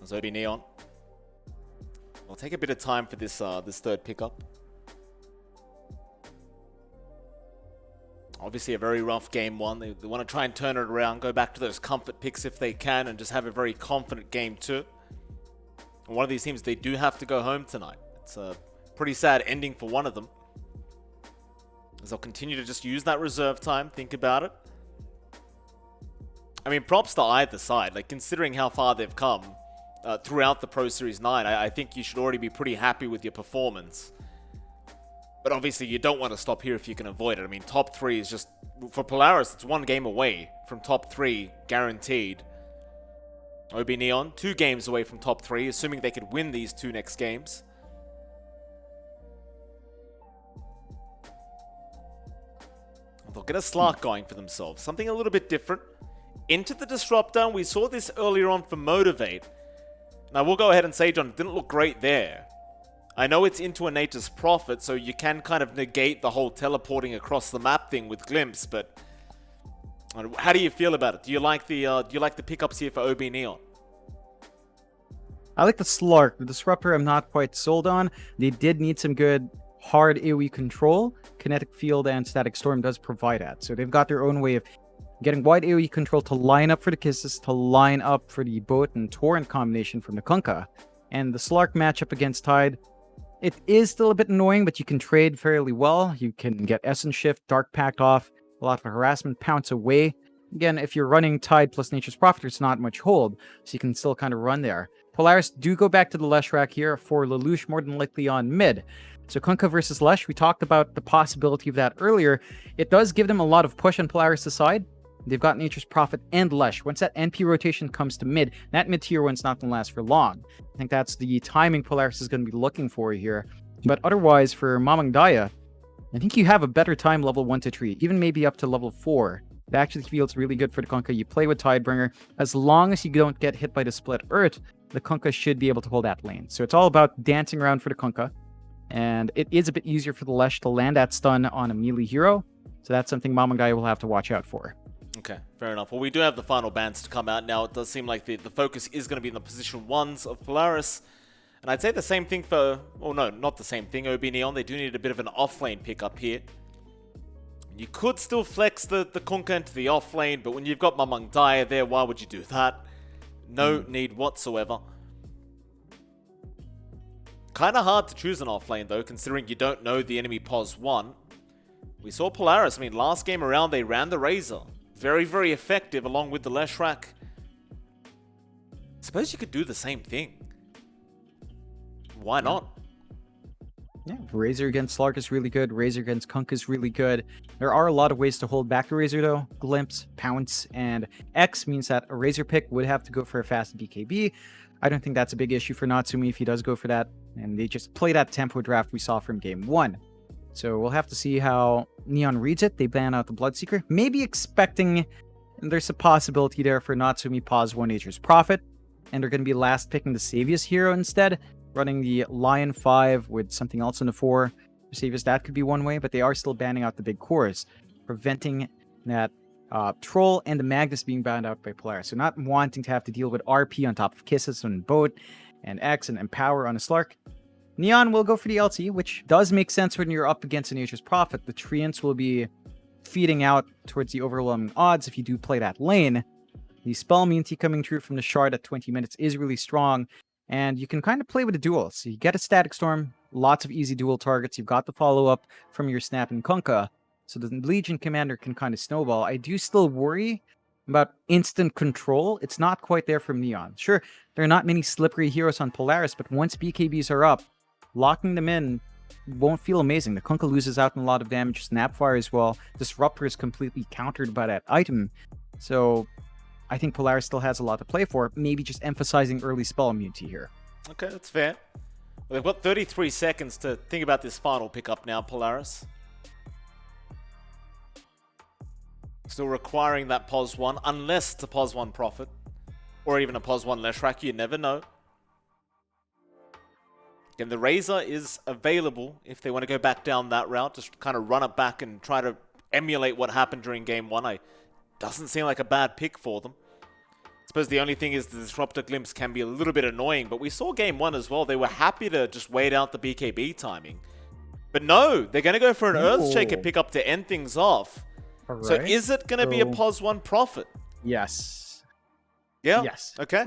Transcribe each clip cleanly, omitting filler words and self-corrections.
There's OB.Neon. It'll take a bit of time for this this third pickup. Obviously a very rough game one. They want to try and turn it around, go back to those comfort picks if they can, and just have a very confident game two. And one of these teams, they do have to go home tonight. It's a pretty sad ending for one of them, as they'll continue to just use that reserve time. Think about it. I mean, props to either side. Like, considering how far they've come throughout the Pro Series 9, I think you should already be pretty happy with your performance. But obviously, you don't want to stop here if you can avoid it. I mean, top 3 is just... For Polaris, it's 1 game away from top 3, guaranteed. OB.Neon, 2 games away from top 3, assuming they could win these 2 next games. They'll get a Slark going for themselves. Something a little bit different. Into the Disruptor. We saw this earlier on for Motivate. Now, we'll go ahead and say, John, it didn't look great there. I know it's into a Nature's Prophet, so you can kind of negate the whole teleporting across the map thing with Glimpse, but how do you feel about it? Do you like the pickups here for OB.Neon? I like the Slark. The Disruptor I'm not quite sold on. They did need some good hard AoE control. Kinetic Field and Static Storm does provide that. So they've got their own way of getting wide AoE control to line up for the Kisses, to line up for the Boat and Torrent combination from the Kunkka. And the Slark matchup against Tide, it is still a bit annoying, but you can trade fairly well. You can get Essence Shift, Dark Pact off, a lot of harassment pounce away. Again, if you're running Tide plus Nature's Prophet, it's not much hold, so you can still kind of run there. Polaris do go back to the Leshrac here for Lelouch, more than likely on mid. So Kunkka versus Lesh, we talked about the possibility of that earlier. It does give them a lot of push on Polaris' side. They've got Nature's Prophet and Lesh. Once that NP rotation comes to mid, that mid-tier one's not going to last for long. I think that's the timing Polaris is going to be looking for here. But otherwise, for Mamang Daya, I think you have a better time level 1 to 3, even maybe up to level 4. It actually feels really good for the Kunkka. You play with Tidebringer. As long as you don't get hit by the split Earth, the Kunkka should be able to hold that lane. So it's all about dancing around for the Kunkka. And it is a bit easier for the Lesh to land that stun on a melee hero. So that's something Mamang Daya will have to watch out for. Okay, fair enough. Well, we do have the final bans to come out now. It does seem like the focus is going to be in the position 1s of Polaris. And I'd say the same thing for... Oh, no, not the same thing. OB.Neon, they do need a bit of an off-lane pickup here. You could still flex the Kunkka into the off-lane, but when you've got Mamang Daya there, why would you do that? No need whatsoever. Kind of hard to choose an off-lane, though, considering you don't know the enemy POS 1. We saw Polaris. I mean, last game around, they ran the Razor. Very, very effective along with the Leshrac. Suppose you could do the same thing. Why not? Yeah, Razor against Slark is really good. Razor against Kunkka is really good. There are a lot of ways to hold back the Razor, though. Glimpse, Pounce, and X means that a Razor pick would have to go for a fast BKB. I don't think that's a big issue for Natsumi if he does go for that. And they just play that tempo draft we saw from game 1. So we'll have to see how Neon reads it. They ban out the Bloodseeker. Maybe expecting there's a possibility there for Natsumi pause 1 Nature's Prophet. And they're going to be last picking the Savius hero instead. Running the Lion 5 with something else in the 4. For Savius, that could be one way. But they are still banning out the big cores. Preventing that Troll and the Magnus being banned out by Polaris. So not wanting to have to deal with RP on top of Kisses on Boat. And X and Empower on a Slark. Neon will go for the LT, which does make sense when you're up against a Nature's Prophet. The Treants will be feeding out towards the overwhelming odds if you do play that lane. The spell immunity coming through from the Shard at 20 minutes is really strong, and you can kind of play with the duels. So you get a Static Storm, lots of easy dual targets. You've got the follow-up from your Snap and Kunkka, so the Legion Commander can kind of snowball. I do still worry about instant control. It's not quite there from Neon. Sure, there are not many slippery heroes on Polaris, but once BKBs are up, locking them in won't feel amazing. The Kunkka loses out in a lot of damage. Snapfire as well. Disruptor is completely countered by that item. So I think Polaris still has a lot to play for. Maybe just emphasizing early spell immunity here. Okay, that's fair. Well, they've got 33 seconds to think about this final pickup now, Polaris. Still requiring that POS 1, unless it's a POS 1 Prophet. Or even a POS 1 Leshrac, you never know. Again, the Razor is available if they want to go back down that route. Just kind of run it back and try to emulate what happened during Game 1. Doesn't seem like a bad pick for them. suppose the only thing is the Disruptor Glimpse can be a little bit annoying, but we saw game 1 as well. They were happy to just wait out the BKB timing. But no, they're going to go for an Earthshaker pickup to end things off. All So right. is it going to be a POS 1 profit? Yes. Yeah? Yes. Okay.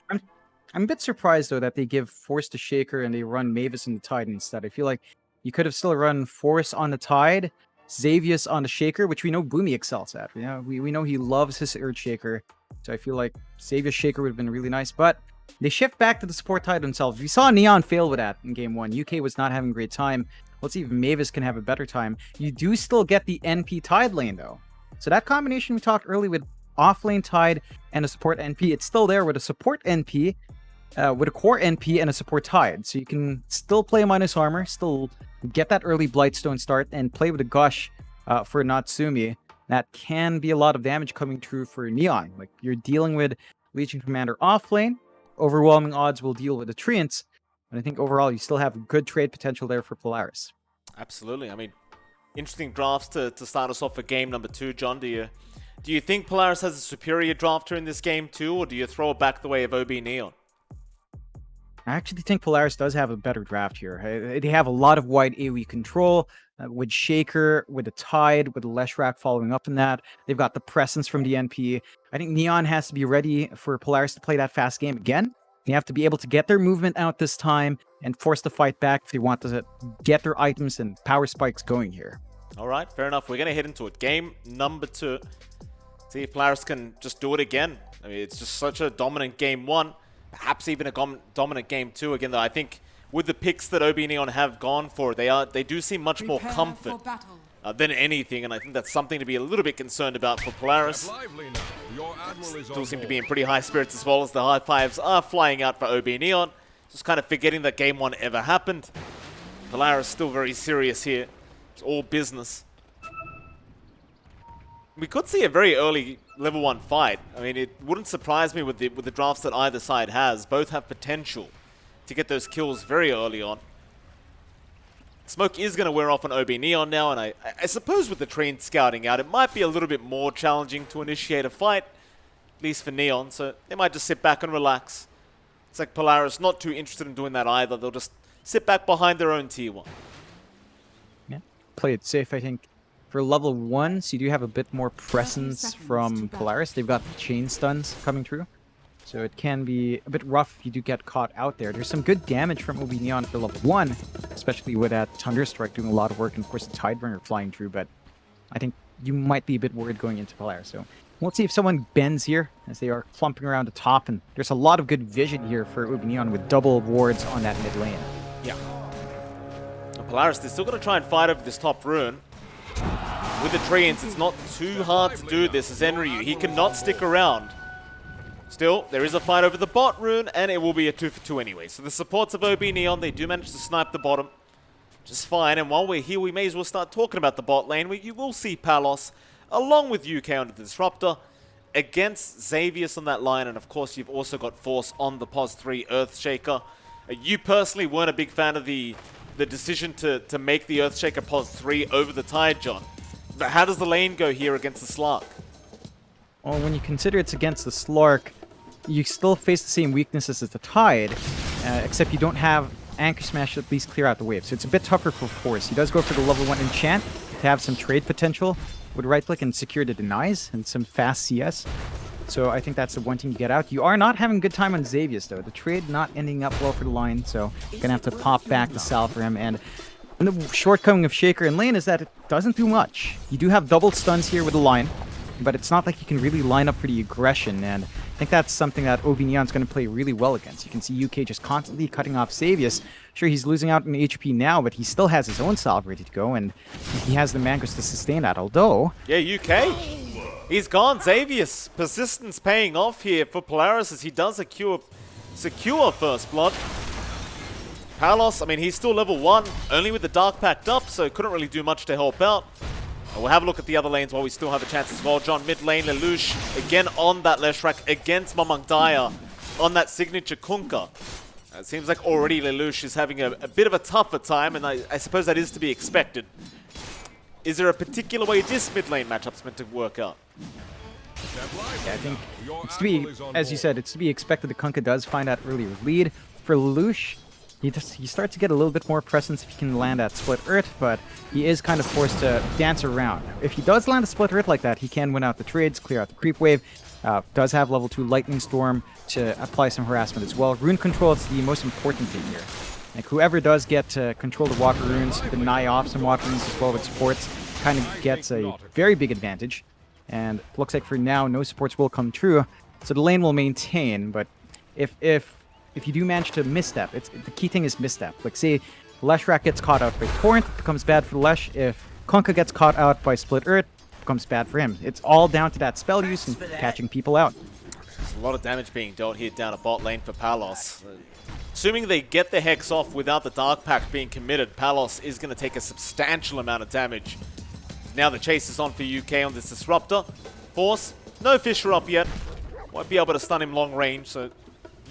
I'm a bit surprised, though, that they give Force to Shaker and they run Mavis in the Tide instead. I feel like you could have still run Force on the Tide, Xavius on the Shaker, which we know Boomy excels at. You know, we know he loves his Earthshaker. So I feel like Xavius Shaker would have been really nice. But they shift back to the support Tide themselves. We saw Neon fail with that in game 1. UK was not having a great time. Let's see if Mavis can have a better time. You do still get the NP Tide lane, though. So that combination we talked early with off-lane Tide and a support NP, it's still there with a support NP, with a core NP and a support Tide. So you can still play minus armor, still get that early Blightstone start, and play with a Gush for Natsumi. That can be a lot of damage coming through for Neon. Like, you're dealing with Legion Commander off-lane, overwhelming odds will deal with the Treants, but I think overall you still have good trade potential there for Polaris. Absolutely. I mean, interesting drafts to start us off for game number 2, John. Do you think Polaris has a superior drafter in this game too, or do you throw it back the way of OB.Neon? I actually think Polaris does have a better draft here. They have a lot of wide AoE control with Shaker, with the Tide, with the Leshrac following up in that. They've got the presence from the NP. I think Neon has to be ready for Polaris to play that fast game again. They have to be able to get their movement out this time and force the fight back if they want to get their items and power spikes going here. All right, fair enough. We're going to head into it. Game number 2. See if Polaris can just do it again. I mean, it's just such a dominant game 1. Perhaps even a dominant game 2 again, though. I think with the picks that OB.Neon have gone for, they do seem much more comfort than anything, and I think that's something to be a little bit concerned about for Polaris. Still seem to be in pretty high spirits as well as the high fives are flying out for OB.Neon. Just kind of forgetting that game 1 ever happened. Polaris still very serious here. It's all business. We could see a very early level 1 fight. I mean, it wouldn't surprise me with the drafts that either side has. Both have potential to get those kills very early on. Smoke is going to wear off on OB.Neon now, and I suppose with the train scouting out, it might be a little bit more challenging to initiate a fight, at least for Neon, so they might just sit back and relax. It's like Polaris not too interested in doing that either. They'll just sit back behind their own tier 1. Yeah, play it safe, I think. For level 1s, you do have a bit more presence from Polaris. They've got the chain stuns coming through. So it can be a bit rough if you do get caught out there. There's some good damage from OB.Neon for level 1, especially with that Thunderstrike doing a lot of work, and of course the Tidebringer flying through, but I think you might be a bit worried going into Polaris. So we'll see if someone bends here as they are clumping around the top, and there's a lot of good vision here for OB.Neon with double wards on that mid lane. Yeah. And Polaris, they're still going to try and fight over this top rune. With the Treants, it's not too hard to do this as Enryu. He cannot stick around. Still, there is a fight over the bot rune, and it will be a 2 for 2 anyway. So the supports of OB.Neon, they do manage to snipe the bottom. Just fine, and while we're here, we may as well start talking about the bot lane, where you will see Palos, along with UK under the Disruptor, against Xavius on that line, and of course you've also got Force on the POS 3 Earthshaker. You personally weren't a big fan of the decision to make the Earthshaker POS 3 over the Tide, John. But how does the lane go here against the Slark? Well, when you consider it's against the Slark, you still face the same weaknesses as the Tide, except you don't have Anchor Smash to at least clear out the wave. So it's a bit tougher for Force. He does go for the level 1 enchant to have some trade potential with right click and secure the denies and some fast CS. So I think that's the one thing you get out. You are not having a good time on Xavius, though. The trade not ending up well for the line, so gonna have to pop back the Sal for him. And the shortcoming of Shaker in lane is that it doesn't do much. You do have double stuns here with the line, but it's not like you can really line up for the aggression, and I think that's something that OB.Neon's going to play really well against. You can see UK just constantly cutting off Xavius. Sure, he's losing out in HP now, but he still has his own salve ready to go, and he has the Mangos to sustain that, although... Yeah, UK, he's gone. Xavius, persistence paying off here for Polaris as he does secure first blood. Palos, I mean, he's still level 1, only with the Dark packed up, so couldn't really do much to help out. We'll have a look at the other lanes while we still have a chance as well. John, mid lane, Lelouch again on that Leshrac against Mamang Daya on that signature Kunkka. It seems like already Lelouch is having a bit of a tougher time, and I suppose that is to be expected. Is there a particular way this mid lane matchup's meant to work out? Yeah, I think it's to be, as you said, it's to be expected that Kunkka does find that earlier lead. For Lelouch, he starts to get a little bit more presence if he can land that split Earth, but he is kind of forced to dance around. If he does land a split Earth like that, he can win out the trades, clear out the creep wave. Does have level 2 Lightning Storm to apply some harassment as well. Rune control is the most important thing here. Like, whoever does get to control the Walker Runes, deny off some Walker Runes as well with supports, kind of gets a very big advantage. And it looks like for now, no supports will come true, so the lane will maintain. But if you do manage to misstep, the key thing is misstep. Like, say Leshrac gets caught out by Torrent, it becomes bad for Lesh. If Kunkka gets caught out by Split Earth, it becomes bad for him. It's all down to that spell use and catching people out. There's a lot of damage being dealt here down a bot lane for Palos. Assuming they get the Hex off without the Dark Pact being committed, Palos is going to take a substantial amount of damage. Now the chase is on for UK on this Disruptor. Force, no Fissure up yet. Won't be able to stun him long range, so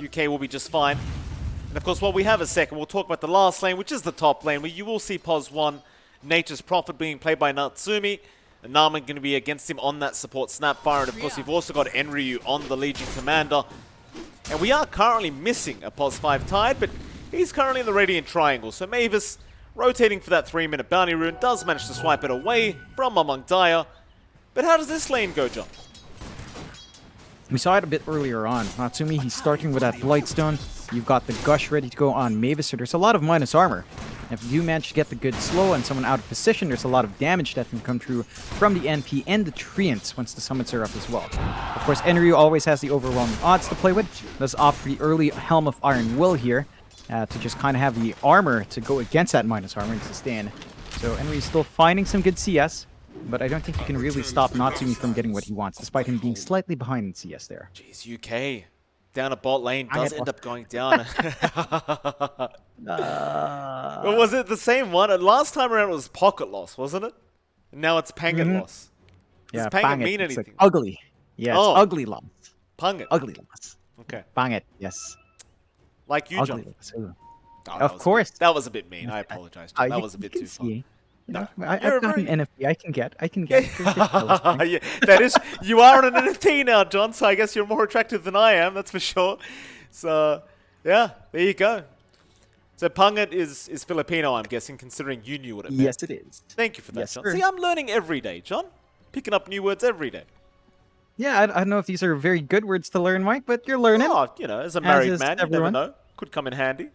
UK will be just fine. And of course, while we have a second, we'll talk about the last lane, which is the top lane, where you will see Pos 1, Nature's Prophet being played by Natsumi. And Naman going to be against him on that support Snapfire. And of course, you've also got Enryu on the Legion Commander. And we are currently missing a Pos 5 Tide, but he's currently in the Radiant Triangle. So Mavis, rotating for that 3-minute bounty rune, does manage to swipe it away from among Dire. But how does this lane go, John? We saw it a bit earlier on. Natsumi, he's starting with that Blightstone. You've got the Gush ready to go on Mavis, so there's a lot of minus armor. If you manage to get the good slow and someone out of position, there's a lot of damage that can come through from the NP and the Treants once the summons are up as well. Of course, Enryu always has the overwhelming odds to play with. Does opt for the early Helm of Iron Will here to just kind of have the armor to go against that minus armor and sustain. So Enryu's still finding some good CS, but I don't think he can really stop Natsumi from getting what he wants, despite him being slightly behind in CS there. Jeez, UK down a bot lane does end up going down. Well, was it the same one? Last time around it was Pocket Loss, wasn't it? And now it's Panget Loss. Yeah, Does Panget mean anything? Like ugly. Yeah, it's ugly loss. Panget. Ugly loss. Okay. Panget, yes. Like you, John. Oh, of course. That was a bit mean. I apologize, John. That was a bit too far. You know, I've got an NFT. I can get. Yeah, that is. You are on an NFT now, John. So I guess you're more attractive than I am. That's for sure. So yeah, there you go. So Panget is Filipino, I'm guessing, considering you knew what it meant. Yes, it is. Thank you for that, Yes, John. sir. See, I'm learning every day, John. Picking up new words every day. Yeah, I don't know if these are very good words to learn, Mike, but you're learning. Oh, you know, as a married is man, you never everyone. know. Could come in handy.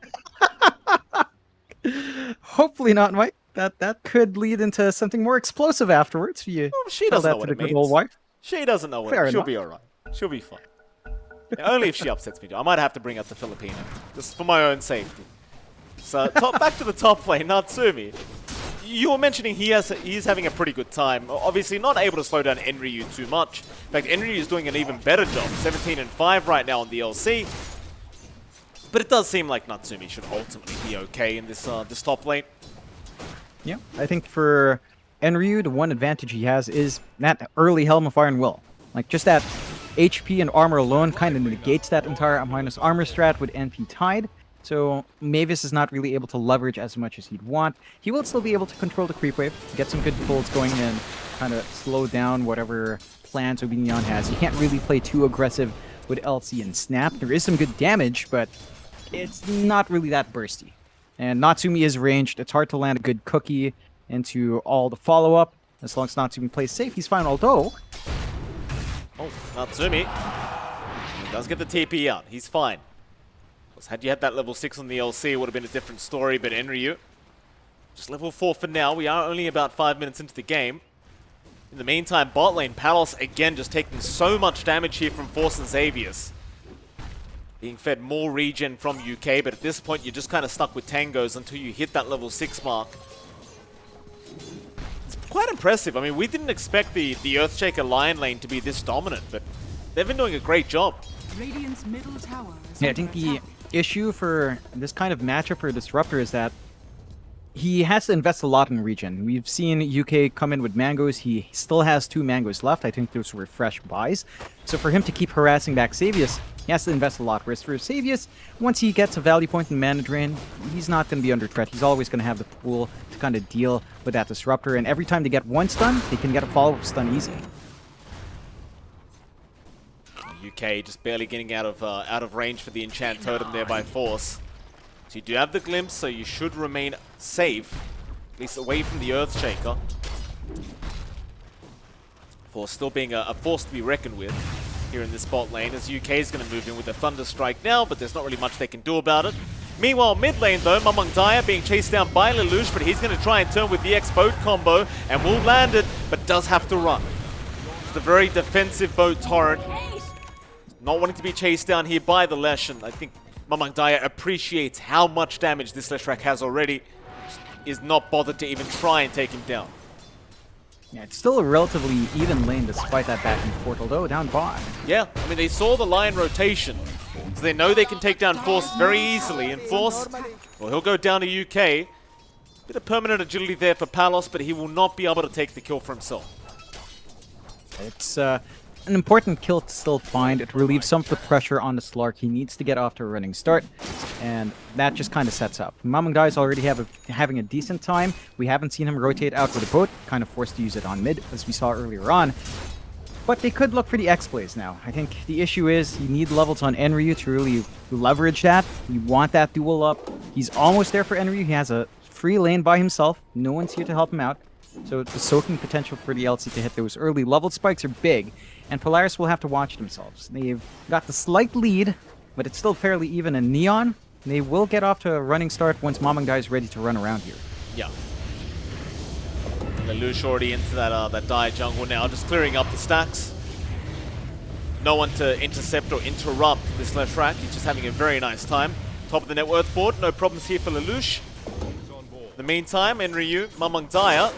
Hopefully not, Mike. That could lead into something more explosive afterwards for you. Well, she Tell doesn't that know what to it the good means. old wife. She doesn't know what Fair it means. She'll enough. be all right. She'll be fine. Yeah, only if she upsets me. I might have to bring up the Filipino, just for my own safety. So back to the top lane, Natsumi. You were mentioning he's having a pretty good time. Obviously not able to slow down Enryu too much. In fact, Enryu is doing an even better job. 17-5 right now on the LC. But it does seem like Natsumi should ultimately be okay in this this top lane. Yeah, I think for Enryu, the one advantage he has is that early Helm of Iron Will. Like, just that HP and armor alone kind of negates that entire minus armor strat with NP Tide. So Mavis is not really able to leverage as much as he'd want. He will still be able to control the creep wave, get some good pulls going and kind of slow down whatever plans OB.Neon has. You can't really play too aggressive with LC and Snap. There is some good damage, but it's not really that bursty. And Natsumi is ranged. It's hard to land a good cookie into all the follow-up. As long as Natsumi plays safe, he's fine. Although... Oh, Natsumi. He does get the TP out. He's fine. Had you had that level 6 on the LC, it would have been a different story, but Enryu, just level 4 for now. We are only about 5 minutes into the game. In the meantime, bot lane, Palos again just taking so much damage here from Force and Xavius. Being fed more regen from UK, but at this point you're just kind of stuck with tangos until you hit that level 6 mark. It's quite impressive. I mean, we didn't expect the Earthshaker Lion lane to be this dominant, but they've been doing a great job. Radiant's middle tower is Yeah, I under think the attack. issue for this kind of matchup for Disruptor is that he has to invest a lot in regen. We've seen UK come in with mangoes. He still has 2 mangoes left. I think those were fresh buys. So for him to keep harassing back Xavius, he has to invest a lot. Whereas for Xavius, once he gets a value point in mana drain, he's not going to be under threat. He's always going to have the pool to kind of deal with that Disruptor. And every time they get one stun, they can get a follow-up stun easy. UK, just barely getting out of range for the enchant totem there by Force. So you do have the glimpse, so you should remain safe, at least away from the Earthshaker. Force still being a force to be reckoned with here in this bot lane, as UK is going to move in with a Thunder Strike now, but there's not really much they can do about it. Meanwhile, mid lane though, Mamangdaya being chased down by Lelouch, but he's going to try and turn with the X-Boat combo, and will land it, but does have to run. It's a very defensive boat torrent. Not wanting to be chased down here by the Leshen. I think Mamangdaya appreciates how much damage this Leshrac has already. Is not bothered to even try and take him down. Yeah, it's still a relatively even lane despite that back and forth, although down bot. Yeah, I mean, they saw the Lion rotation, so they know they can take down Force very easily. And Force, well, he'll go down to UK. Bit of permanent agility there for Palos, but he will not be able to take the kill for himself. It's an important kill to still find. It relieves some of the pressure on the Slark. He needs to get off to a running start, and that just kind of sets up. Mamangdaya is already having a decent time. We haven't seen him rotate out with a boat, kind of forced to use it on mid, as we saw earlier on. But they could look for the X-Plays now. I think the issue is you need levels on Enryu to really leverage that. You want that duel up. He's almost there for Enryu. He has a free lane by himself. No one's here to help him out. So the soaking potential for the LC to hit those early level spikes are big, and Polaris will have to watch themselves. They've got the slight lead, but it's still fairly even in Neon. They will get off to a running start once Mamangdaya is ready to run around here. Yeah. Lelouch already into that Dire jungle now, just clearing up the stacks. No one to intercept or interrupt this Leshrac. He's just having a very nice time. Top of the net worth board, no problems here for Lelouch. In the meantime, Enryu, Mamangdaya,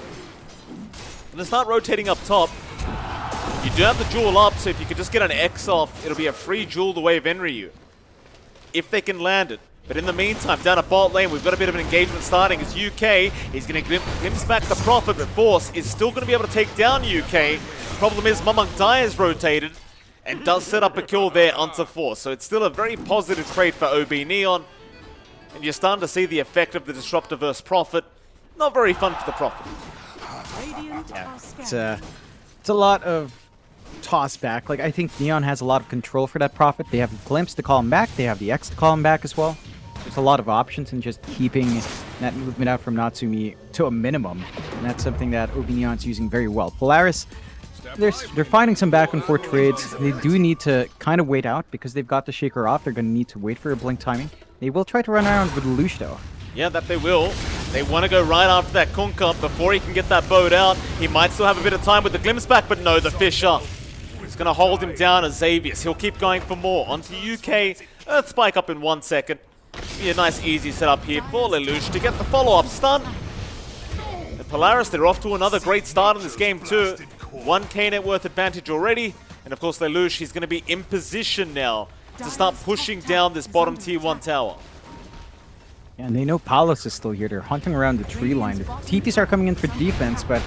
going to start rotating up top. You do have the jewel up, so if you could just get an X off, it'll be a free jewel the way of Enryu, if they can land it. But in the meantime, down at bot lane, we've got a bit of an engagement starting. It's UK. He's going to glimpse back the Prophet, but Force is still going to be able to take down UK. Problem is, Mamangdaya is rotated and does set up a kill there onto Force. So it's still a very positive trade for OB.Neon. And you're starting to see the effect of the Disruptor versus Prophet. Not very fun for the Prophet. Yeah, it's a lot of toss back. Like, I think Neon has a lot of control for that Prophet. They have Glimpse to call him back. They have the X to call him back as well. There's a lot of options in just keeping that movement out from Natsumi to a minimum. And that's something that OB.Neon's using very well. Polaris, they're finding some back and forth trades. They do need to kind of wait out because they've got the Shaker off. They're going to need to wait for a blink timing. They will try to run around with Lelouch though. Yeah, that they will. They want to go right after that Kunkka before he can get that boat out. He might still have a bit of time with the glimpse back, but no, the Fisher. He's going to hold him down as Xavius. He'll keep going for more. Onto UK. Earth Spike up in 1 second. Be a nice easy setup here for Lelouch to get the follow-up stun. And Polaris, they're off to another great start in this game too. 1k net worth advantage already. And of course Lelouch, he's going to be in position now to start pushing down this bottom tier 1 tower. And they know Palos is still here. They're hunting around the tree line. The TPs are coming in for defense, but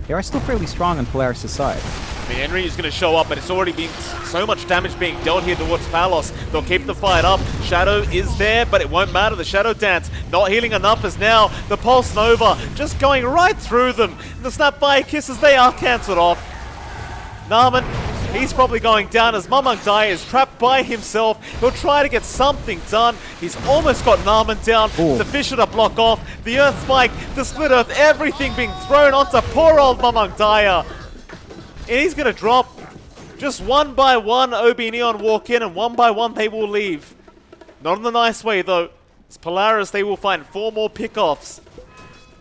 they are still fairly strong on Polaris' side. I mean, Henry is going to show up, but it's already been so much damage being dealt here towards Palos. They'll keep the fight up. Shadow is there, but it won't matter. The Shadow Dance not healing enough as now the Pulse Nova just going right through them. The Snapfire Kisses, they are cancelled off. Narman, he's probably going down as Mamangdaya is trapped by himself. He'll try to get something done. He's almost got Narman down. Ooh. The Fisher to block off. The Earth Spike, the Split Earth, everything being thrown onto poor old Mamangdaya. And he's going to drop. Just one by one, OB.Neon walk in, and one by one they will leave. Not in the nice way, though. As Polaris, they will find 4 more pickoffs.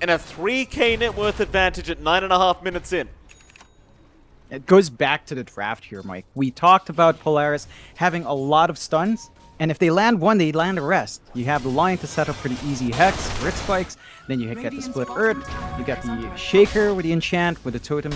And a 3k net worth advantage at 9.5 minutes in. It goes back to the draft here, Mike. We talked about Polaris having a lot of stuns, and if they land one, they land the rest. You have the Lion to set up for the easy Hex, Grit Spikes, then you get the Split Earth, you got the Shaker with the Enchant, with the Totem,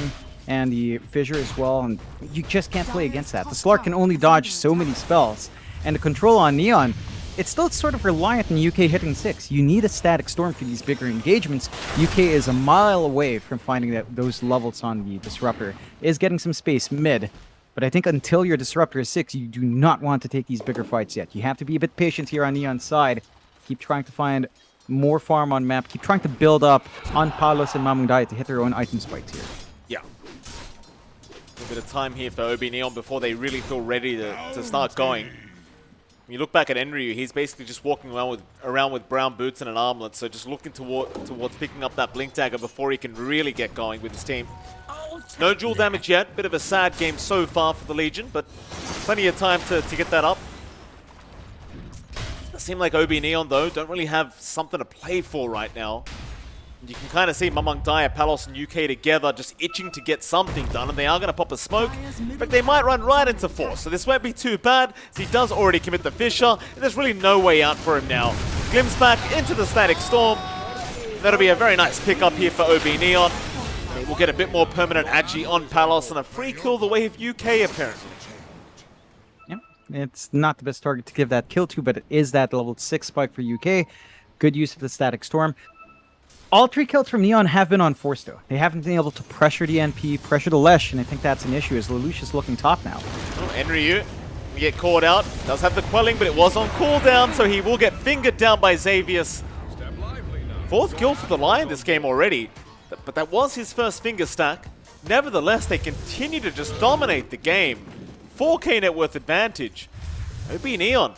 and the Fissure as well, and you just can't play against that. The Slark can only dodge so many spells, and the control on Neon, it's still sort of reliant on UK hitting 6. You need a Static Storm for these bigger engagements. UK is a mile away from finding that those levels on the Disruptor. Is getting some space mid, but I think until your Disruptor is 6, you do not want to take these bigger fights yet. You have to be a bit patient here on Neon's side. Keep trying to find more farm on map. Keep trying to build up on Palos and Mamangdaya to hit their own item spikes here. Yeah. Bit of time here for OB.Neon before they really feel ready to start going. When you look back at Enryu, he's basically just walking around with brown boots and an armlet, so just looking towards picking up that Blink Dagger before he can really get going with his team. No dual damage yet, bit of a sad game so far for the Legion, but plenty of time to get that up. It seems like OB.Neon, though, don't really have something to play for right now. You can kind of see Mamang Daya, Palos, and UK together just itching to get something done, and they are going to pop a smoke, but they might run right into Force, so this won't be too bad, as he does already commit the Fissure, and there's really no way out for him now. Glimpse back into the Static Storm. That'll be a very nice pickup here for OB.Neon. We'll get a bit more permanent agi on Palos, and a free kill the way of UK, apparently. Yep, it's not the best target to give that kill to, but it is that level 6 spike for UK. Good use of the Static Storm. All 3 kills from Neon have been on Force, though. They haven't been able to pressure the NP, pressure the Lesh, and I think that's an issue, as Lelouch is looking top now. Oh, Enryu, we get caught out. Does have the quelling, but it was on cooldown, so he will get fingered down by Xavius. 4th kill for the Lion this game already, but that was his first finger stack. Nevertheless, they continue to just dominate the game. 4K net worth advantage. OB.Neon,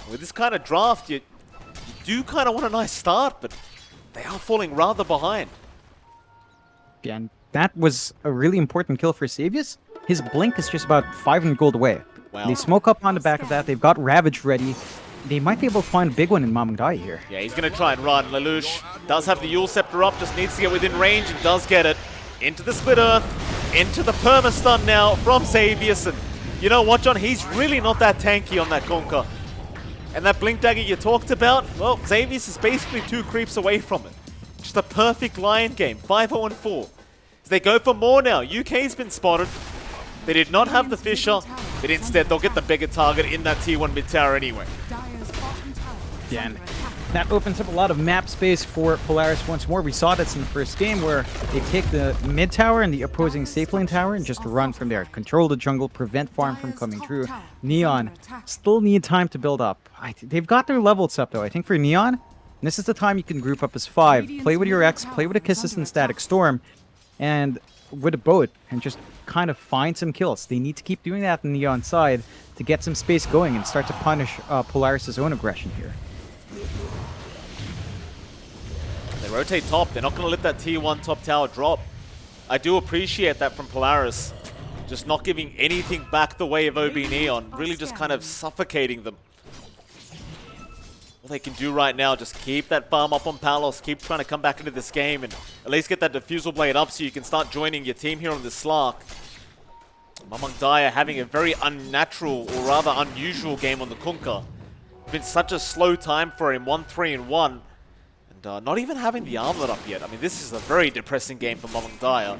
with this kind of draft, you do kind of want a nice start, but they are falling rather behind. Yeah, and that was a really important kill for Xavius. His blink is just about 500 gold away. Wow. They smoke up on the back of that. They've got Ravage ready. They might be able to find a big one in Mamang Daya here. Yeah, he's going to try and run. Lelouch does have the Yule Scepter up, just needs to get within range and does get it. Into the Split Earth, into the Perma-Stun now from Xavius. And you know what, John? He's really not that tanky on that Conker. And that Blink Dagger you talked about, well, Xavius is basically 2 creeps away from it. Just a perfect Lion game, 5-0-4. As they go for more now, UK's been spotted. They did not have the Fissure, but instead they'll get the bigger target in that T1 mid tower anyway. Yeah, and that opens up a lot of map space for Polaris once more. We saw this in the first game where they take the mid tower and the opposing safe lane tower and just run from there. Control the jungle, prevent farm from coming through. Neon still need time to build up. They've got their levels up though. I think for Neon, this is the time you can group up as 5. Play with your X, play with a Kisses and Static Storm, and with a boat, and just kind of find some kills. They need to keep doing that on Neon side to get some space going and start to punish Polaris' own aggression here. They rotate top. They're not going to let that T1 top tower drop. I do appreciate that from Polaris. Just not giving anything back the way of OB.Neon. Really just kind of suffocating them. All they can do right now, just keep that farm up on Palos. Keep trying to come back into this game and at least get that Diffusal Blade up so you can start joining your team here on the Slark. Mamang Daya having a very unnatural, or rather unusual game on the Kunkka. It's been such a slow time for him, 1-3-1. And not even having the armlet up yet. I mean, this is a very depressing game for Mamang Daya.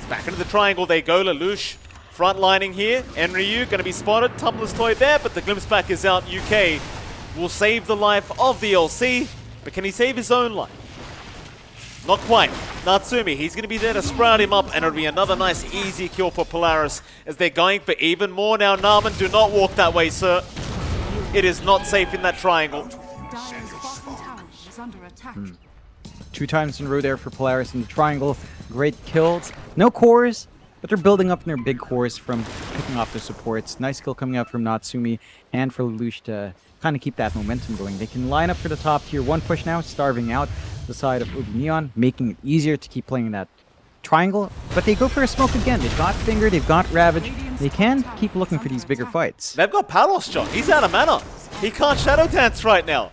Back into the triangle they go. Lelouch frontlining here. Enryu going to be spotted. Tumbler's Toy there, but the glimpse back is out. UK will save the life of the LC, but can he save his own life? Not quite. Natsumi, he's going to be there to sprout him up, and it'll be another nice, easy kill for Polaris as they're going for even more now. Narman, do not walk that way, sir. It is not safe in that triangle. 2 times in a row there for Polaris in the triangle. Great kills. No cores, but they're building up in their big cores from picking off their supports. Nice kill coming out from Natsumi and for Lelouch to kind of keep that momentum going. They can line up for the top tier 1 push now, starving out the side of OB.Neon, making it easier to keep playing that triangle. But they go for a smoke again. They've got Finger, they've got Ravage. They can keep looking for these bigger fights. They've got Palos, John. He's out of mana. He can't Shadow Dance right now.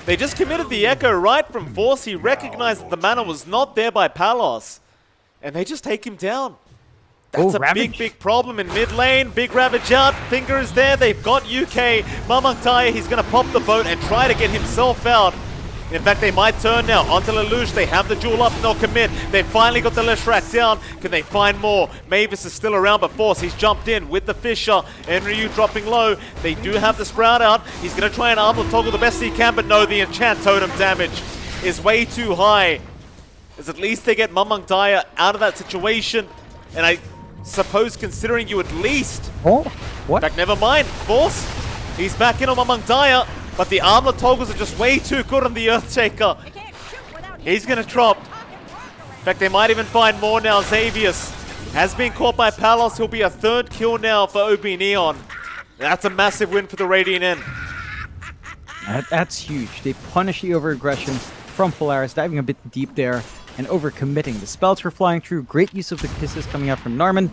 They just committed the Echo right from Force. He recognized that the mana was not there by Palos. And they just take him down. That's a Ravage. big problem in mid lane. Big Ravage out. Finger is there. They've got UK. Mamang Daya, he's going to pop the boat and try to get himself out. In fact, they might turn now onto Lelouch. They have the duel up and they'll commit. They've finally got the Leshrac down. Can they find more? Mavis is still around, but Force, he's jumped in with the Fissure. Enryu dropping low. They do have the Sprout out. He's going to try and armor toggle the best he can, but no, the Enchant Totem damage is way too high. As at least they get Mamang Daya out of that situation. And I suppose considering you at least... Oh, what? In fact, never mind. Force, he's back in on Mamang Daya. But the armlet toggles are just way too good on the Earthshaker. He's going to drop. In fact, they might even find more now. Xavius has been caught by Palos. He'll be a third kill now for OB.Neon. That's a massive win for the Radiant End. That's huge. They punish the over-aggression from Polaris, diving a bit deep there and over-committing. The spells were flying through. Great use of the kisses coming out from Narman.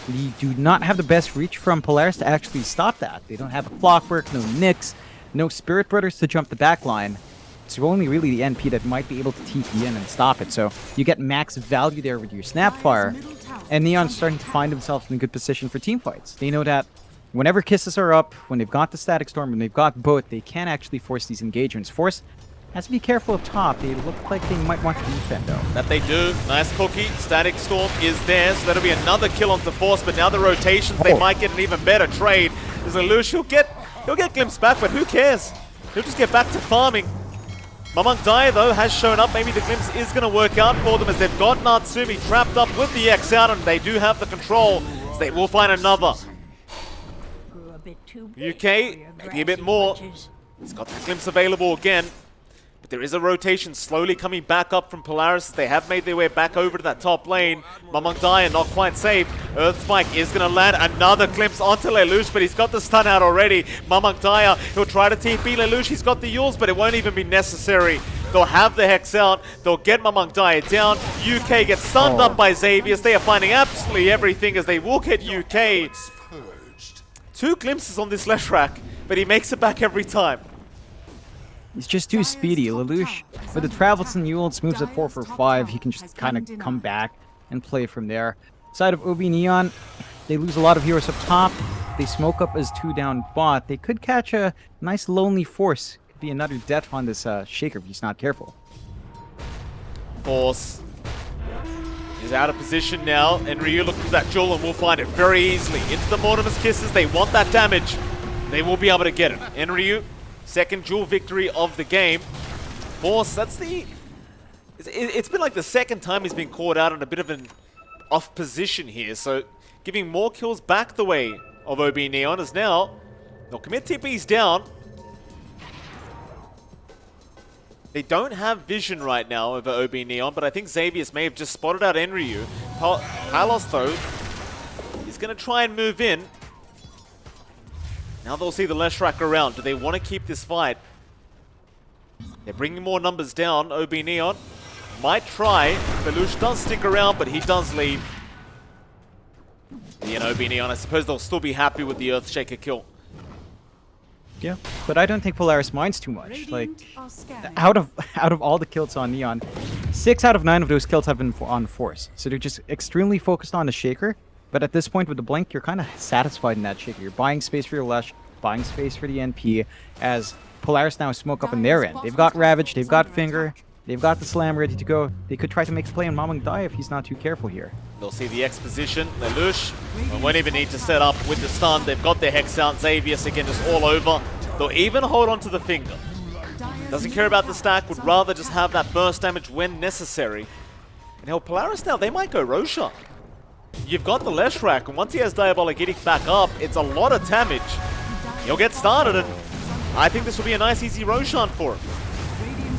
They do not have the best reach from Polaris to actually stop that. They don't have a Clockwork, no Nyx, no Spirit Brothers to jump the back line. It's only really the NP that might be able to TP in and stop it. So you get max value there with your Snapfire. And Neon's starting to find themselves in a good position for team fights. They know that whenever kisses are up, when they've got the Static Storm, when they've got both, they can actually force these engagements. Force has to be careful up top. They look like they might want to defend, though. That they do. Nice cookie. Static Storm is there, so that'll be another kill onto Force, but now the rotations, they might get an even better trade. There's a Lush, he'll get glimpsed back, but who cares? He'll just get back to farming. Mamang Dai, though, has shown up. Maybe the glimpse is going to work out for them as they've got Natsumi trapped up with the X out, and they do have the control, so they will find another. UK, maybe a bit more. He's got the glimpse available again. But there is a rotation slowly coming back up from Polaris. They have made their way back over to that top lane. Mamang Dai not quite safe. Earth Spike is going to land another glimpse onto Lelouch, but he's got the stun out already. Mamang Dai, he'll try to TP Lelouch. He's got the Yules, but it won't even be necessary. They'll have the Hex out. They'll get Mamang Dai down. UK gets stunned up by Xavius. They are finding absolutely everything as they will get UK. 2 glimpses on this Leshrac, but he makes it back every time. He's just too speedy. Lelouch, with the travels and Yules, moves at 4 for 5. He can just kind of come back and play from there. Side of OB.Neon, they lose a lot of heroes up top. They smoke up as 2 down bot. They could catch a nice lonely Force. Could be another death on this Shaker if he's not careful. Force is out of position now, and Ryu looking for that jewel and will find it very easily. Into the Mortimer's Kisses, they want that damage. They will be able to get it. And Ryu, second duel victory of the game. Force, that's the... It's been like the second time he's been caught out in a bit of an off position here, so giving more kills back the way of OB.Neon as now they'll commit TPs down. They don't have vision right now over OB.Neon, but I think Xavius may have just spotted out Enryu. Palos, though, is going to try and move in. Now they'll see the Leshrac around. Do they want to keep this fight? They're bringing more numbers down. OB.Neon might try. Lelouch does stick around, but he does leave. And OB.Neon, I suppose they'll still be happy with the Earthshaker kill. Yeah, but I don't think Polaris minds too much. Like, out of all the kills on Neon, 6 out of 9 of those kills have been on Force. So they're just extremely focused on the Shaker. But at this point with the Blink, you're kind of satisfied in that Shaker. You're buying space for your Lesh, buying space for the NP, as Polaris now smoke up on their end. They've got Ravage, they've got Finger, they've got the Slam ready to go. They could try to make a play on Mamang Dai if he's not too careful here. They'll see the X position. Lelouch won't even need to set up with the stun. They've got their Hex out. Xavius again just all over. They'll even hold on to the Finger. Doesn't care about the stack, would rather just have that burst damage when necessary. And hell, Polaris now, they might go Roshan. You've got the Leshrac, and once he has Diabolic Edict back up, it's a lot of damage. He'll get started, and I think this will be a nice, easy Roshan for him.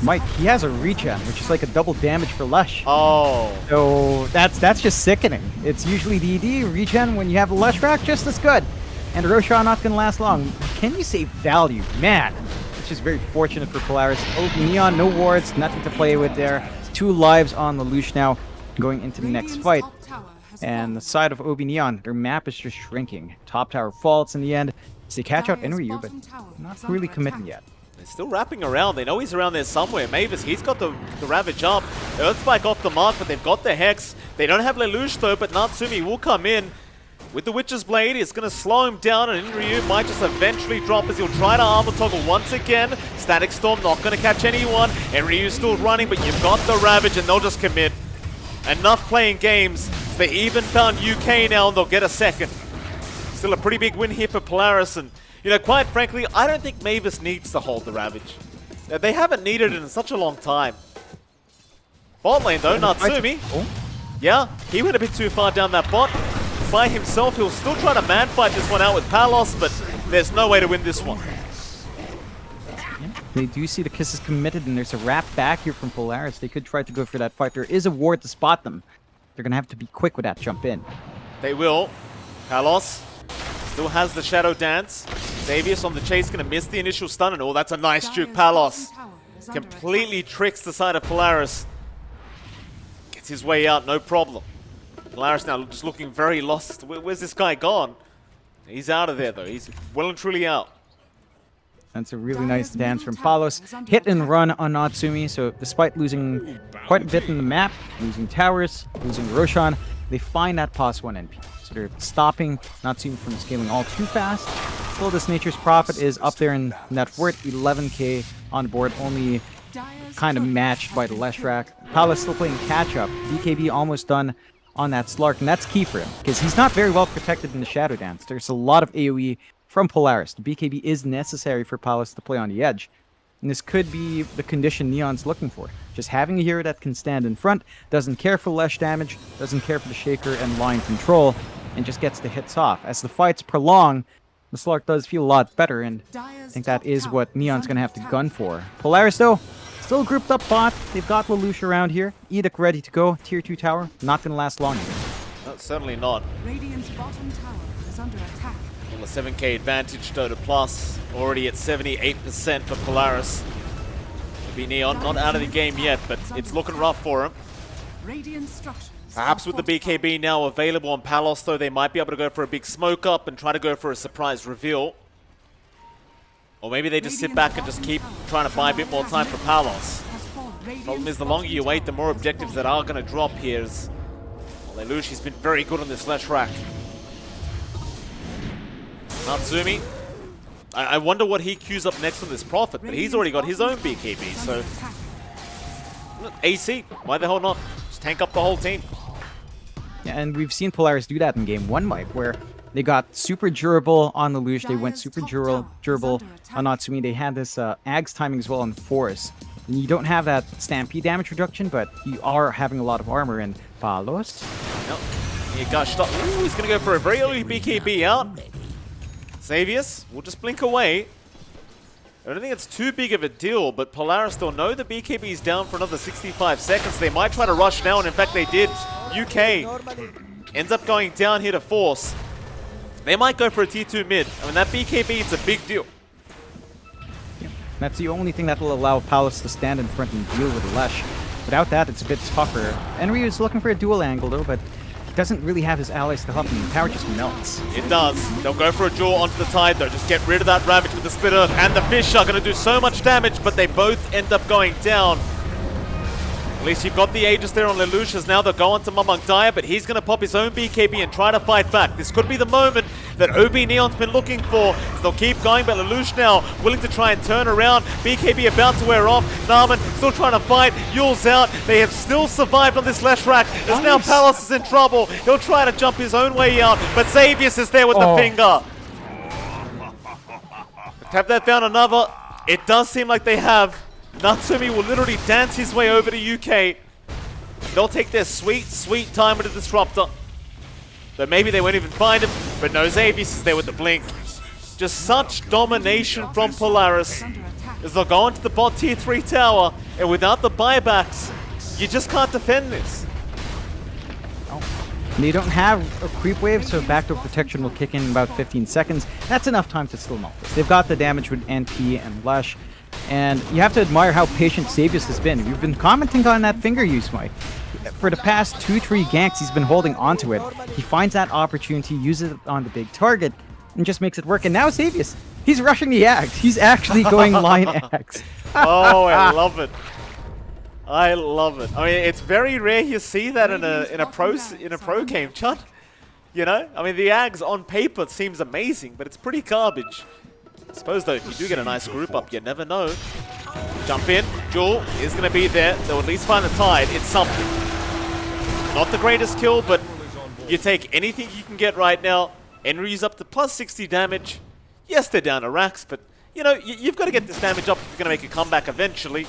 Mike, he has a regen, which is like a double damage for Lesh. Oh. So that's just sickening. It's usually DD, regen when you have a Leshrac, just as good. And Roshan not gonna last long. Can you say value? Man, it's just very fortunate for Polaris. OB.Neon, no wards, nothing to play with there. 2 lives on Lelouch now, going into the next fight. And the side of OB.Neon, their map is just shrinking. Top tower falls in the end. So they catch out Enryu, but not really committing yet. They're still wrapping around. They know he's around there somewhere. Mavis, he's got the Ravage up. Earthspike off the mark, but they've got the Hex. They don't have Lelouch though, but Natsumi will come in with the Witch's Blade. It's going to slow him down, and Enryu might just eventually drop as he'll try to armor toggle once again. Static Storm not going to catch anyone. Enryu's still running, but you've got the Ravage, and they'll just commit. Enough playing games. They even found UK now, and they'll get a second. Still a pretty big win here for Polaris, and quite frankly, I don't think Mavis needs to hold the Ravage. They haven't needed it in such a long time. Bot lane though, Natsumi. Yeah, he went a bit too far down that bot. By himself, he'll still try to man fight this one out with Palos, but there's no way to win this one. They do see the kisses committed, and there's a wrap back here from Polaris. They could try to go for that fight. There is a ward to spot them. They're going to have to be quick with that jump in. They will. Palos still has the Shadow Dance. Xavius on the chase, going to miss the initial stun. And oh, that's a nice juke. Palos completely tricks the side of Polaris. Gets his way out, no problem. Polaris now just looking very lost. Where's this guy gone? He's out of there, though. He's well and truly out. That's a really nice dance from Palos. Hit and run on Natsumi, so despite losing quite a bit in the map, losing towers, losing Roshan, they find that +1 NP. So they're stopping Natsumi from scaling all too fast. Still, this Nature's Prophet is up there in net worth, 11k on board, only kind of matched by the Leshrac. Palos still playing catch-up. BKB almost done on that Slark, and that's key for him, because he's not very well protected in the Shadow Dance. There's a lot of AoE from Polaris. The BKB is necessary for Palos to play on the edge. And this could be the condition Neon's looking for. Just having a hero that can stand in front, doesn't care for Lesh damage, doesn't care for the Shaker and line control, and just gets the hits off. As the fights prolong, the Slark does feel a lot better, and I think that is what Neon's going to have to gun for. Polaris, though, still grouped up bot. They've got Lelouch around here. Edict ready to go. Tier 2 tower. Not going to last long here. No, certainly not. Radiant's bottom tower is under attack. Well, a 7k advantage, Dota Plus. Already at 78% for Polaris. OB.Neon not out of the game yet, but it's looking rough for him. Radiant structures. Perhaps with the BKB now available on Palos, though, they might be able to go for a big smoke up and try to go for a surprise reveal. Or maybe they just sit back and just keep trying to buy a bit more time for Palos. Problem is, the longer you wait, the more objectives that are going to drop here. Well, Lelouch, he's been very good on this Leshrac. Natsumi, I wonder what he queues up next on this Prophet, but he's already got his own BKB, so... AC, why the hell not? Just tank up the whole team. Yeah, and we've seen Polaris do that in game 1 wipe, where they got super durable on Lelouch, they went super durable on Natsumi. They had this Ags timing as well on Force. And you don't have that Stampede damage reduction, but you are having a lot of armor in Palos. Yep. He gushed up. Ooh, he's going to go for a very early BKB out. Xavius will just blink away. I don't think it's too big of a deal, but Polaris still know the BKB is down for another 65 seconds. They might try to rush now, and in fact they did. UK ends up going down here to Force. They might go for a T2 mid. I mean, that BKB, it's a big deal. Yeah. That's the only thing that will allow Palos to stand in front and deal with Lesh. Without that, it's a bit tougher. Henry is looking for a dual angle, though, but he doesn't really have his allies to help him. The tower just melts. It does. They'll go for a duel onto the Tide, though. Just get rid of that Ravage with the Split Earth, and the Fish are going to do so much damage, but they both end up going down. At least you've got the Aegis there on Lelouch. Now they'll go on to Mamang Daya, but he's going to pop his own BKB and try to fight back. This could be the moment that OB.Neon's been looking for. So they'll keep going, but Lelouch now willing to try and turn around. BKB about to wear off. Narman still trying to fight. Yule's out. They have still survived on this Leshrac. As now Palos is in trouble. He'll try to jump his own way out, but Xavius is there with the finger. Have they found another? It does seem like they have. Natsumi will literally dance his way over to UK. They'll take their sweet, sweet time with the Disruptor. Though maybe they won't even find him, but no, Xavius is there with the blink. Just such domination from Polaris as they'll go into the bot tier 3 tower, and without the buybacks, you just can't defend this. They don't have a creep wave, so backdoor protection will kick in about 15 seconds. That's enough time to still melt this. They've got the damage with NP and Lesh. And you have to admire how patient Xavius has been. You've been commenting on that finger use, Mike. For the past 2-3 ganks, he's been holding onto it. He finds that opportunity, uses it on the big target, and just makes it work. And now Xavius, he's rushing the Axe. He's actually going line Axe. Oh, I love it. I love it. I mean, it's very rare you see that in a pro game, Chud. You know, I mean, the Ags on paper seems amazing, but it's pretty garbage. I suppose, though, if you do get a nice group up, you never know. Jump in. Jewel is going to be there. They'll at least find the Tide. It's something. Not the greatest kill, but you take anything you can get right now. Henry's up to plus 60 damage. Yes, they're down to racks, but, you know, you've got to get this damage up if you're going to make a comeback eventually.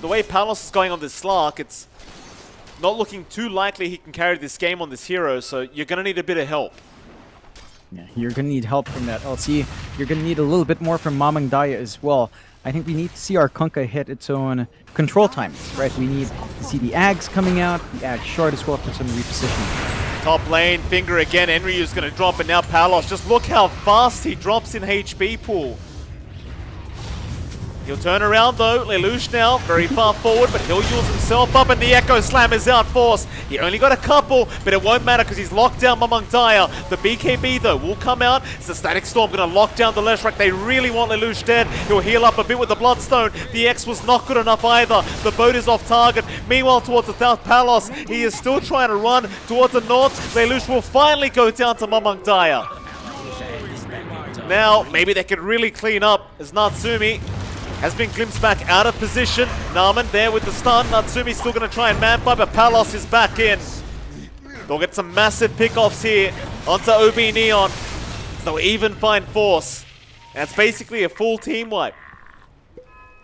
The way Palos is going on this Slark, it's not looking too likely he can carry this game on this hero, so you're going to need a bit of help. Yeah, you're going to need help from that LC. You're going to need a little bit more from Mamang Daya as well. I think we need to see our Kunkka hit its own control timing, right? We need to see the Ags coming out, the Ag shard as well for some repositioning. Top lane, finger again. Enryu's going to drop, and now Palos. Just look how fast he drops in HP pool. He'll turn around though. Lelouch now very far forward, but he'll use himself up, and the Echo Slam is out force. He only got a couple, but it won't matter because he's locked down Mamang Daya. The BKB though will come out. It's the Static Storm going to lock down the Leshrac. They really want Lelouch dead. He'll heal up a bit with the Bloodstone. The X was not good enough either. The boat is off target. Meanwhile, towards the south, Palos, he is still trying to run towards the north. Lelouch will finally go down to Mamang Daya. Now, maybe they could really clean up as Natsumi has been glimpsed back out of position. Narman there with the stun. Natsumi's still going to try and man fight, but Palos is back in. They'll get some massive pickoffs here onto OB.Neon. They'll even find force. And it's basically a full team wipe.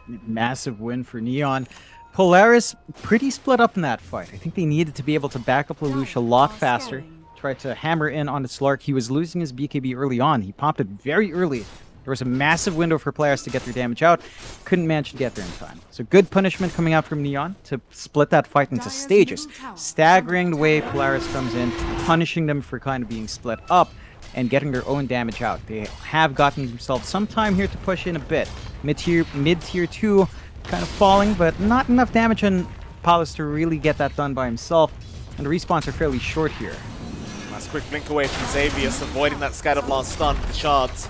Massive win for Neon. Polaris pretty split up in that fight. I think they needed to be able to back up Lelouch a lot faster. Tried to hammer in on the Slark. He was losing his BKB early on. He popped it very early. There was a massive window for players to get their damage out. Couldn't manage to get there in time. So good punishment coming out from Neon to split that fight into stages. Staggering the way Polaris comes in, punishing them for kind of being split up and getting their own damage out. They have gotten themselves some time here to push in a bit. Mid-tier 2 kind of falling, but not enough damage on Palos to really get that done by himself. And the respawns are fairly short here. Nice quick blink away from Xavius, avoiding that Scatterblast stun with the shards.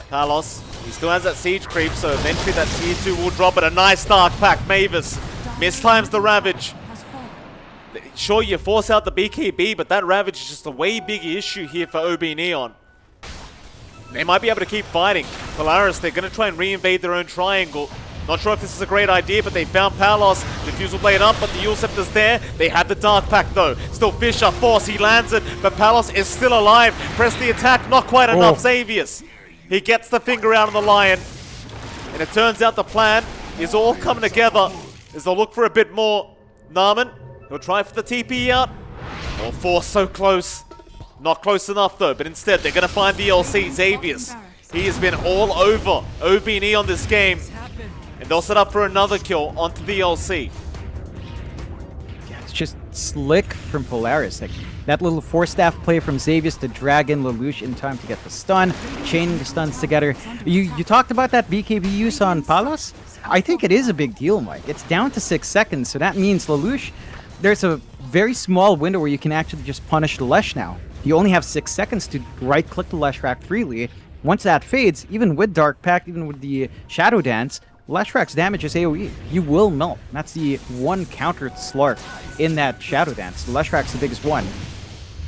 Palos, he still has that siege creep, so eventually that tier 2 will drop, but a nice Dark Pack. Mavis mistimes the Ravage. Sure, you force out the BKB, but that Ravage is just a way bigger issue here for OB.Neon. They might be able to keep fighting. Polaris, they're going to try and reinvade their own triangle. Not sure if this is a great idea, but they found Palos. Diffusal Blade up, but the Yule Scepter's there. They have the Dark Pack though. Still Fisher, force, he lands it, but Palos is still alive. Press the attack, not quite enough. Xavius. He gets the finger out on the Lion. And it turns out the plan is all coming together as they'll look for a bit more. Narman, he'll try for the TP out. Oh, force so close. Not close enough though, but instead they're going to find the LC. Xavius, he has been all over OB.Neon this game. And they'll set up for another kill onto the LC. Yeah, it's just slick from Polaris. Like, that little force staff play from Xavius to drag in Lelouch in time to get the stun, chaining the stuns together. You talked about that BKB use on Palos? I think it is a big deal, Mike. It's down to 6 seconds, so that means Lelouch, there's a very small window where you can actually just punish the Lesh now. You only have 6 seconds to right-click the Leshrac freely. Once that fades, even with Dark Pact, even with the Shadow Dance, Leshrac's damage is AoE. You will melt. That's the one counter to Slark in that Shadow Dance. Leshrac's the biggest one.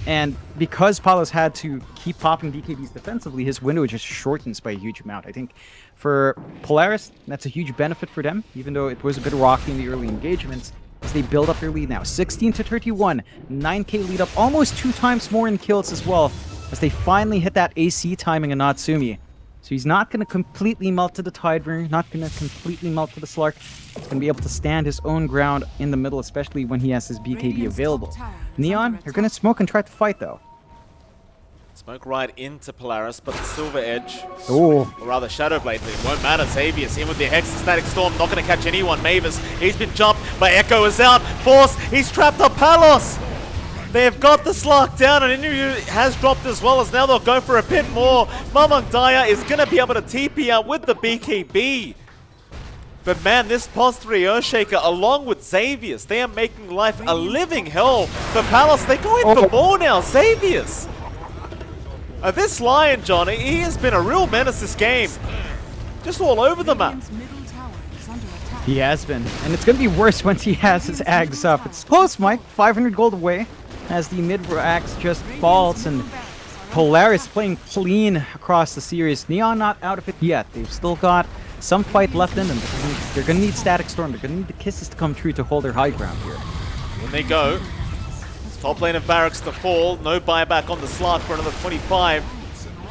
And because Palos had to keep popping BKBs defensively, his window just shortens by a huge amount. I think for Polaris, that's a huge benefit for them, even though it was a bit rocky in the early engagements, as they build up their lead now. 16-31, 9k lead up, almost 2 times more in kills as well, as they finally hit that AC timing on Natsumi. So he's not going to completely melt to the Tidebringer, not going to completely melt to the Slark. He's going to be able to stand his own ground in the middle, especially when he has his BKB available. Neon, you're going to smoke and try to fight, though. Smoke right into Polaris, but the Silver Edge, Oh, or rather Shadow Blade, it won't matter. Xavius in with the Hex and Static Storm, not going to catch anyone. Mavis, he's been jumped, but Echo is out. Force, he's trapped up Palos. They've got the Slark down, and Inryu has dropped as well, as now they'll go for a bit more. Mamang Daya is going to be able to TP out with the BKB. But man, this Pos 3 Earthshaker, along with Xavius, they are making life a living hell for Palos. They go in for more now. Xavius. This Lion, Johnny, he has been a real menace this game. Just all over the map. he has been. And it's going to be worse once he has his Ags up. It's close, Mike. 500 gold away as the mid-Ags just falls, and Polaris playing clean across the series. Neon not out of it yet. They've still got some fight left in them. They're going to need Static Storm. They're going to need the kisses to come true to hold their high ground here. When they go, top lane of Barracks to fall. No buyback on the Slark for another 25.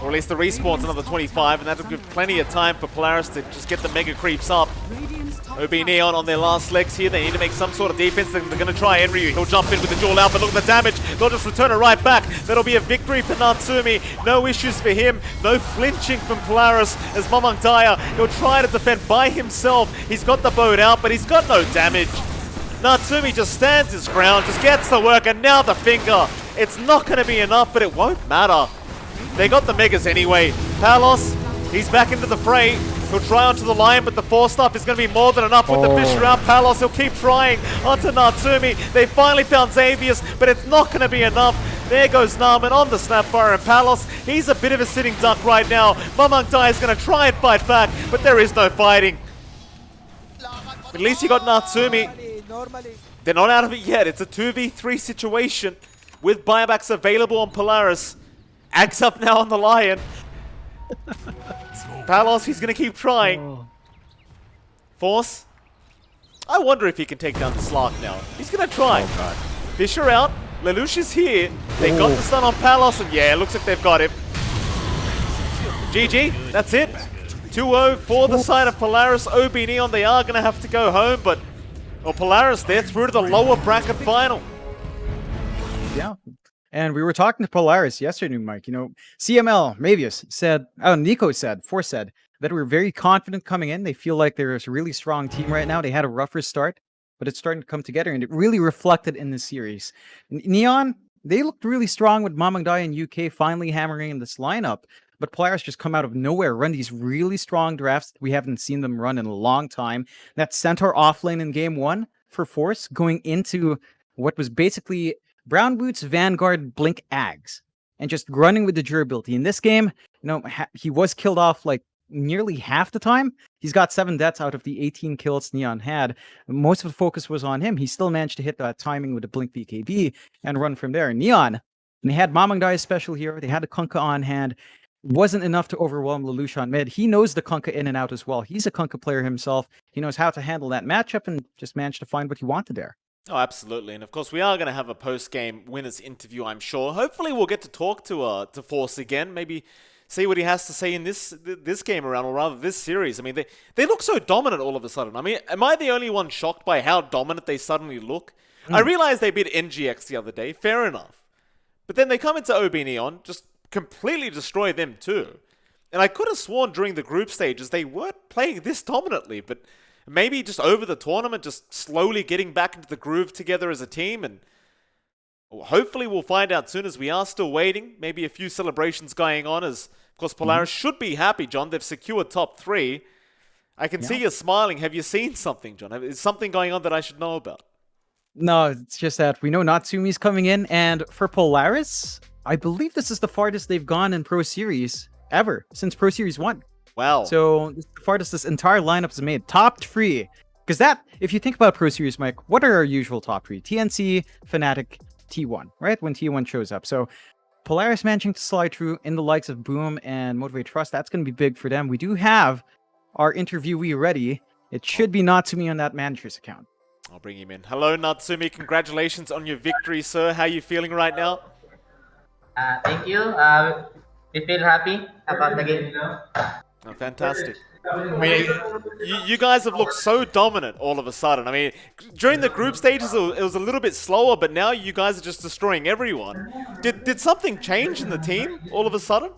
Or at least the respawn's another 25, and that'll give plenty of time for Polaris to just get the mega creeps up. OB.Neon on their last legs here. They need to make some sort of defense. They're going to try Enryu. He'll jump in with the dual out, but look at the damage. They'll just return it right back. That'll be a victory for Natsumi. No issues for him. No flinching from Polaris as Mamang Daya, he'll try to defend by himself. He's got the boat out, but he's got no damage. Natsumi just stands his ground, just gets the work, and now the finger. It's not going to be enough, but it won't matter. They got the Megas anyway. Palos, he's back into the fray. He'll try onto the line, but the force stuff is going to be more than enough with the Fisher out. Palos, he'll keep trying onto Natsumi. They finally found Xavius, but it's not going to be enough. There goes Narman on the Snapfire, and Palos, he's a bit of a sitting duck right now. Mamang Dai is going to try and fight back, but there is no fighting. At least you got Natsumi. They're not out of it yet. It's a 2v3 situation with buybacks available on Polaris. Axe up now on the Lion. Palos, he's going to keep trying. Force. I wonder if he can take down the Slark now. He's going to try. Fisher out. Lelouch is here. They got the stun on Palos, and yeah, it looks like they've got him. GG, that's it. 2-0 for the side of Polaris. OB.Neon, they are going to have to go home, but well, Polaris, they're through to the lower bracket final. Yeah. And we were talking to Polaris yesterday, Mike. You know, CML, Mavius said, Nico said, Force said, that we're very confident coming in. They feel like they're a really strong team right now. They had a rougher start, but it's starting to come together, and it really reflected in the series. Neon, they looked really strong with Mamang Dai and UK finally hammering in this lineup, but Polaris just come out of nowhere, run these really strong drafts we haven't seen them run in a long time. That Centaur offlane in game 1 for Force, going into what was basically Brown Boots, Vanguard, Blink, Ags, and just running with the durability. In this game, you know, he was killed off like nearly half the time. He's got 7 deaths out of the 18 kills Neon had. Most of the focus was on him. He still managed to hit that timing with a Blink BKB and run from there. Neon, they had Mamang Dai's special hero. They had the Kunkka on hand. Wasn't enough to overwhelm Lelouch on mid. He knows the Kunkka in and out as well. He's a Kunkka player himself. He knows how to handle that matchup and just managed to find what he wanted there. Oh, absolutely. And of course, we are going to have a post-game winners interview, I'm sure. Hopefully, we'll get to talk to Force again. Maybe see what he has to say in this game around, or rather this series. I mean, they look so dominant all of a sudden. I mean, am I the only one shocked by how dominant they suddenly look? I realized they beat NGX the other day. Fair enough. But then they come into OB.Neon, just completely destroy them too. And I could have sworn during the group stages they weren't playing this dominantly, but maybe just over the tournament, just slowly getting back into the groove together as a team, and hopefully we'll find out soon, as we are still waiting. Maybe a few celebrations going on, as of course Polaris should be happy, John. They've secured top 3. I can see you smiling. Have you seen something, John? Is something going on that I should know about? No, it's just that we know Natsumi's coming in, and for Polaris, I believe this is the farthest they've gone in Pro Series ever, since Pro Series 1. Wow. So this is the farthest this entire lineup is made. Top 3. Because that, if you think about Pro Series, Mike, what are our usual top 3? TNC, Fnatic, T1, right? When T1 shows up. So Polaris managing to slide through in the likes of Boom and Motivate Trust, that's going to be big for them. We do have our interviewee ready. It should be Natsumi on that manager's account. I'll bring him in. Hello, Natsumi. Congratulations on your victory, sir. How are you feeling right now? Thank you. We feel happy about the game. Oh, fantastic. I mean, you guys have looked so dominant all of a sudden. I mean, during the group stages, it was a little bit slower, but now you guys are just destroying everyone. Did something change in the team all of a sudden?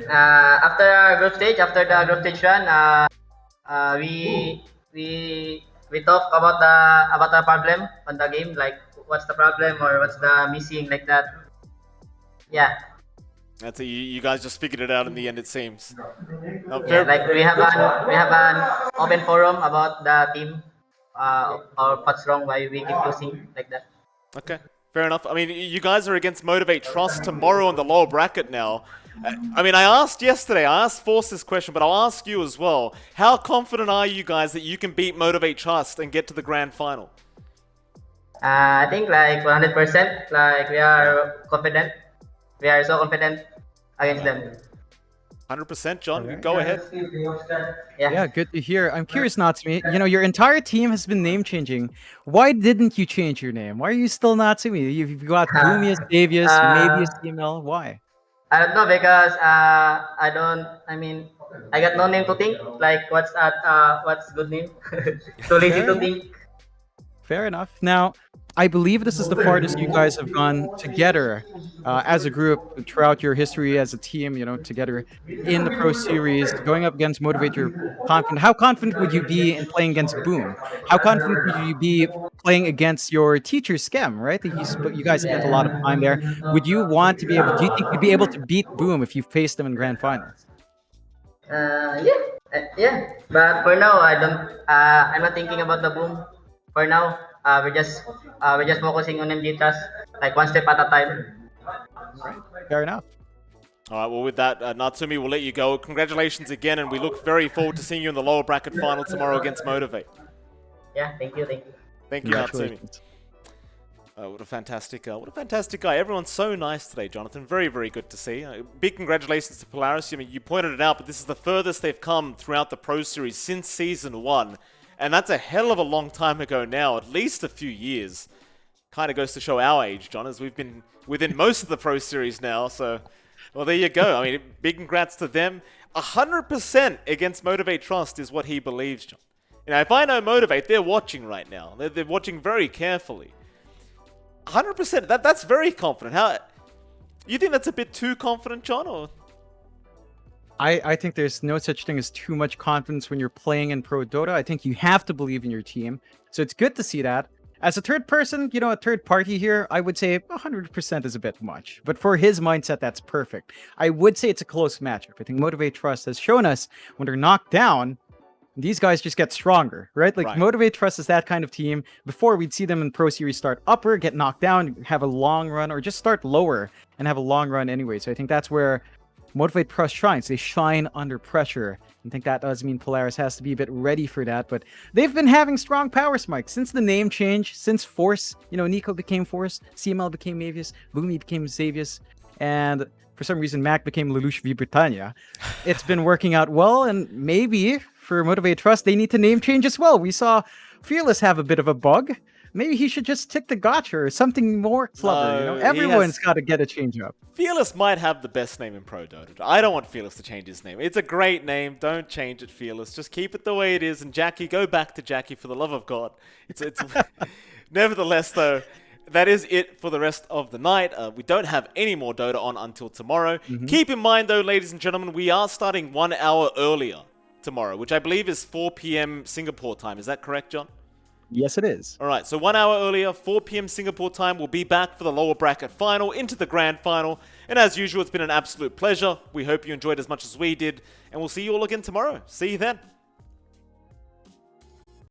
After the group stage run, we talk about the problem on the game, like what's the problem or what's the missing, like that. Yeah. That's it. You guys just figured it out in the end, it seems. Yeah, like we have an open forum about the team, or what's wrong, why we keep losing, like that. Okay, fair enough. I mean, you guys are against Motivate Trust tomorrow in the lower bracket now. I mean, I asked Force this question, but I'll ask you as well. How confident are you guys that you can beat Motivate Trust and get to the grand final? I think like 100%. Like we are confident. We are so confident against them. 100%, John. Go ahead. Yeah, good to hear. I'm curious, Natsumi. You know, your entire team has been name changing. Why didn't you change your name? Why are you still Natsumi? You've got Boomius, Davius, Mavius, CML. Why? I don't know, because I got no name to think. Like what's good name? So lazy to think. Fair enough. Now, I believe this is the farthest you guys have gone together as a group throughout your history as a team, together in the Pro Series, going up against Motivate. Your confident. How confident would you be in playing against Boom? How confident would you be playing against your teacher Skem, right? You guys spent a lot of time there. Would you want to be able? Do you think you'd be able to beat Boom if you faced them in grand finals? Yeah, yeah. But for now, I don't. I'm not thinking about the boom. For now, we're just focusing on MG Trust, like one step at a time. Fair enough. All right, well, with that, Natsumi, we'll let you go. Congratulations again, and we look very forward to seeing you in the lower bracket final tomorrow against Motivate. Yeah, thank you, thank you. Thank you, Natsumi. Congratulations. What a fantastic guy. Everyone's so nice today, Jonathan. Very, very good to see. Big congratulations to Polaris. I mean, you pointed it out, but this is the furthest they've come throughout the Pro Series since Season 1. And that's a hell of a long time ago now, at least a few years. Kind of goes to show our age, John, as we've been within most of the Pro Series now. So, well, there you go. I mean, big congrats to them. 100% against Motivate Trust is what he believes, John. If I know Motivate, they're watching right now. They're watching very carefully. 100%. That's very confident. How you think that's a bit too confident, John? Or I think there's no such thing as too much confidence when you're playing in Pro Dota. I think you have to believe in your team. So it's good to see that. As a third person, a third party here, I would say 100% is a bit much. But for his mindset, that's perfect. I would say it's a close matchup. I think Motivate Trust has shown us when they're knocked down, these guys just get stronger, right? Right. Motivate Trust is that kind of team. Before, we'd see them in Pro Series start upper, get knocked down, have a long run, or just start lower and have a long run anyway. So I think that's where Motivate Trust shines. They shine under pressure. I think that does mean Polaris has to be a bit ready for that. But they've been having strong power spikes since the name change, since Force. Nico became Force, CML became Mavius, Boomy became Xavius, and for some reason Mac became Lelouch V Britannia. It's been working out well, and maybe for Motivate Trust, they need to name change as well. We saw Fearless have a bit of a bug. Maybe he should just stick to Gotcha or something more clever. Everyone's got to get a change up. Fearless might have the best name in Pro Dota. I don't want Fearless to change his name. It's a great name. Don't change it, Fearless. Just keep it the way it is. And Jackie, go back to Jackie for the love of God. It's Nevertheless, though, that is it for the rest of the night. We don't have any more Dota on until tomorrow. Keep in mind, though, ladies and gentlemen, we are starting 1 hour earlier tomorrow, which I believe is 4 p.m. Singapore time. Is that correct, John? Yes, it is. All right, so 1 hour earlier, 4 p.m. Singapore time, we'll be back for the lower bracket final into the grand final. And as usual, it's been an absolute pleasure. We hope you enjoyed as much as we did, and we'll see you all again tomorrow. See you then.